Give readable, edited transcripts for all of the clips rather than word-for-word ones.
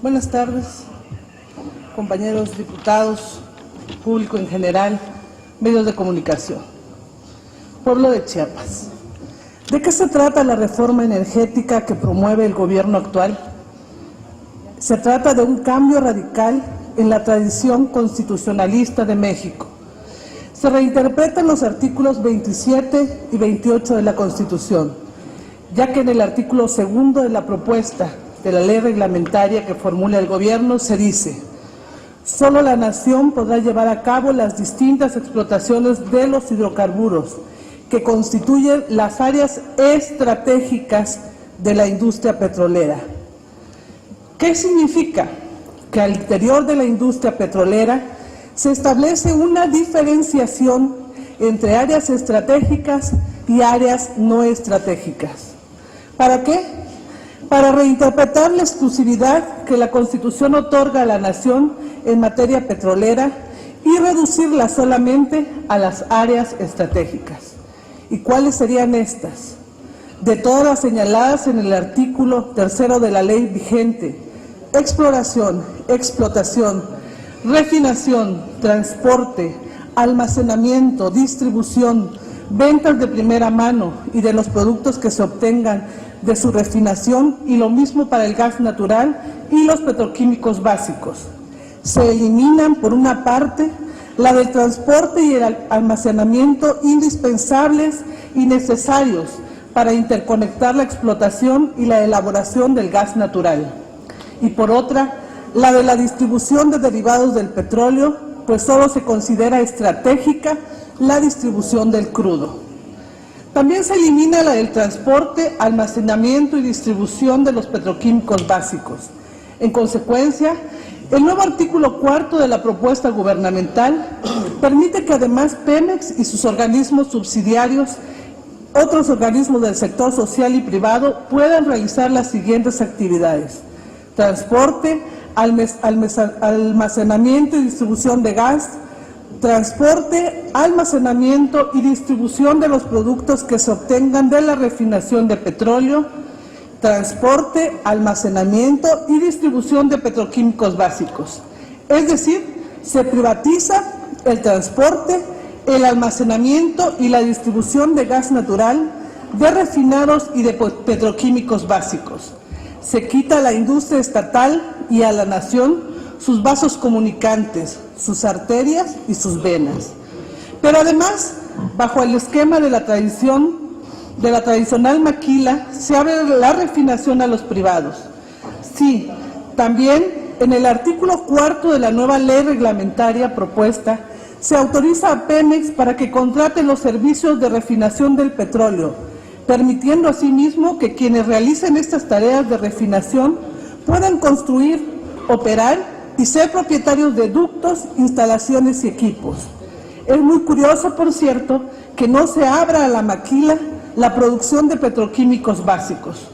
Buenas tardes, compañeros diputados, público en general, medios de comunicación. Pueblo de Chiapas, ¿de qué se trata la reforma energética que promueve el gobierno actual? Se trata de un cambio radical en la tradición constitucionalista de México. Se reinterpretan los artículos 27 y 28 de la Constitución, ya que en el artículo 2 de la propuesta de la ley reglamentaria que formula el gobierno se dice: solo la nación podrá llevar a cabo las distintas explotaciones de los hidrocarburos que constituyen las áreas estratégicas de la industria petrolera. ¿Qué significa? Que al interior de la industria petrolera se establece una diferenciación entre áreas estratégicas y áreas no estratégicas. ¿Para qué? Para reinterpretar la exclusividad que la Constitución otorga a la nación en materia petrolera y reducirla solamente a las áreas estratégicas. ¿Y cuáles serían estas? De todas las señaladas en el artículo 3 de la ley vigente: exploración, explotación, refinación, transporte, almacenamiento, distribución, ventas de primera mano y de los productos que se obtengan de su refinación, y lo mismo para el gas natural y los petroquímicos básicos. Se eliminan, por una parte, la del transporte y el almacenamiento indispensables y necesarios para interconectar la explotación y la elaboración del gas natural. Y por otra, la de la distribución de derivados del petróleo, pues solo se considera estratégica la distribución del crudo. También se elimina la del transporte, almacenamiento y distribución de los petroquímicos básicos. En consecuencia, el nuevo artículo 4 de la propuesta gubernamental permite que además Pemex y sus organismos subsidiarios, otros organismos del sector social y privado, puedan realizar las siguientes actividades: transporte, almacenamiento y distribución de gas, transporte, almacenamiento y distribución de los productos que se obtengan de la refinación de petróleo, transporte, almacenamiento y distribución de petroquímicos básicos. Es decir, se privatiza el transporte, el almacenamiento y la distribución de gas natural, de refinados y de petroquímicos básicos. Se quita a la industria estatal y a la nación sus vasos comunicantes, sus arterias y sus venas. Pero además, bajo el esquema de la tradicional maquila, se abre la refinación a los privados. Sí, también en el artículo 4 de la nueva ley reglamentaria propuesta, se autoriza a Pemex para que contrate los servicios de refinación del petróleo, permitiendo asimismo que quienes realicen estas tareas de refinación puedan construir, operar y ser propietarios de ductos, instalaciones y equipos. Es muy curioso, por cierto, que no se abra a la maquila la producción de petroquímicos básicos.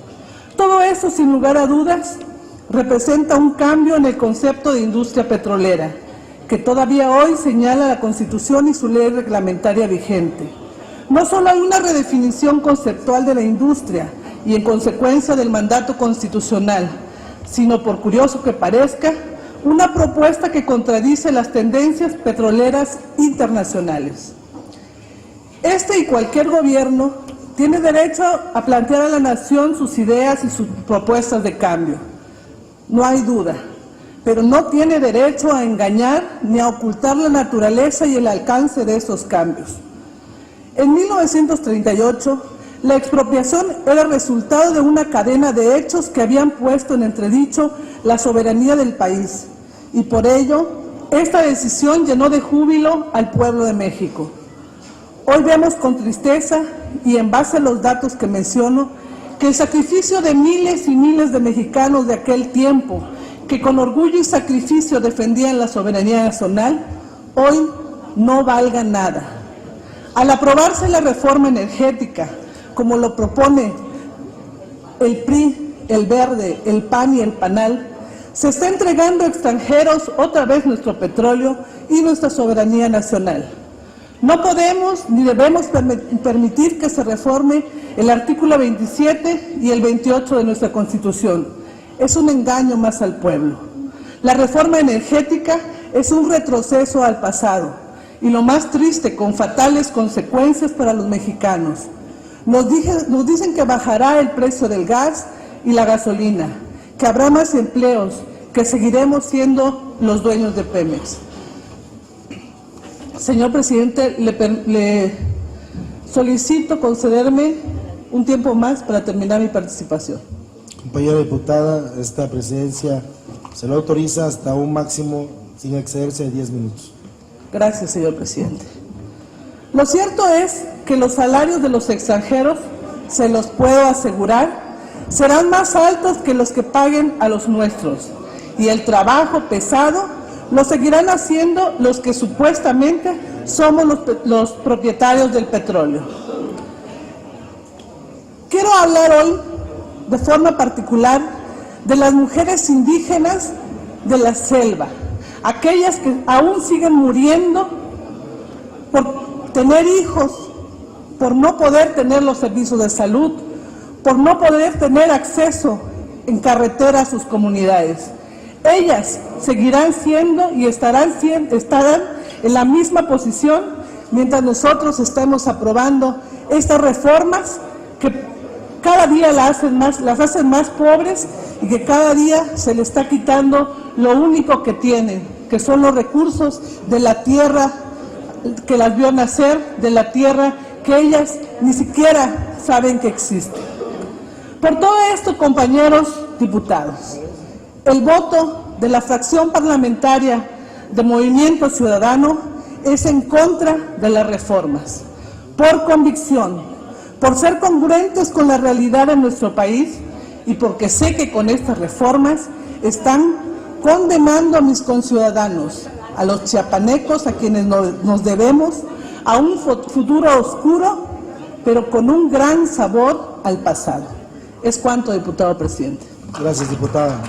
Todo eso, sin lugar a dudas, representa un cambio en el concepto de industria petrolera, que todavía hoy señala la Constitución y su ley reglamentaria vigente. No solo hay una redefinición conceptual de la industria y en consecuencia del mandato constitucional, sino, por curioso que parezca, una propuesta que contradice las tendencias petroleras internacionales. Este y cualquier gobierno tiene derecho a plantear a la nación sus ideas y sus propuestas de cambio, no hay duda, pero no tiene derecho a engañar ni a ocultar la naturaleza y el alcance de esos cambios. En 1938, la expropiación era resultado de una cadena de hechos que habían puesto en entredicho la soberanía del país, y por ello, esta decisión llenó de júbilo al pueblo de México. Hoy vemos con tristeza, y en base a los datos que menciono, que el sacrificio de miles y miles de mexicanos de aquel tiempo, que con orgullo y sacrificio defendían la soberanía nacional, hoy no valga nada. Al aprobarse la reforma energética, como lo propone el PRI, el Verde, el PAN y el PANAL, se está entregando a extranjeros otra vez nuestro petróleo y nuestra soberanía nacional. No podemos ni debemos permitir que se reforme el artículo 27 y el 28 de nuestra Constitución. es un engaño más al pueblo. La reforma energética es un retroceso al pasado y lo más triste, con fatales consecuencias para los mexicanos. Nos dicen que bajará el precio del gas y la gasolina, que habrá más empleos, que seguiremos siendo los dueños de Pemex. Señor presidente, le solicito concederme un tiempo más para terminar mi participación. Compañera diputada, esta presidencia se lo autoriza hasta un máximo sin excederse de 10 minutos. Gracias, señor presidente. Lo cierto es que los salarios de los extranjeros, se los puedo asegurar, serán más altos que los que paguen a los nuestros, y el trabajo pesado lo seguirán haciendo los que supuestamente somos los propietarios del petróleo. Quiero hablar hoy de forma particular de las mujeres indígenas de la selva, aquellas que aún siguen muriendo por tener hijos, por no poder tener los servicios de salud, por no poder tener acceso en carretera a sus comunidades. Ellas seguirán siendo y estarán en la misma posición mientras nosotros estemos aprobando estas reformas que cada día las hacen más pobres y que cada día se les está quitando lo único que tienen, que son los recursos de la tierra que las vio nacer, de la tierra que ellas ni siquiera saben que existe. Por todo esto, compañeros diputados, el voto de la fracción parlamentaria de Movimiento Ciudadano es en contra de las reformas, por convicción, por ser congruentes con la realidad de nuestro país y porque sé que con estas reformas están condenando a mis conciudadanos, a los chiapanecos, a quienes nos debemos, a un futuro oscuro, pero con un gran sabor al pasado. Es cuanto, diputado presidente. Gracias, diputada.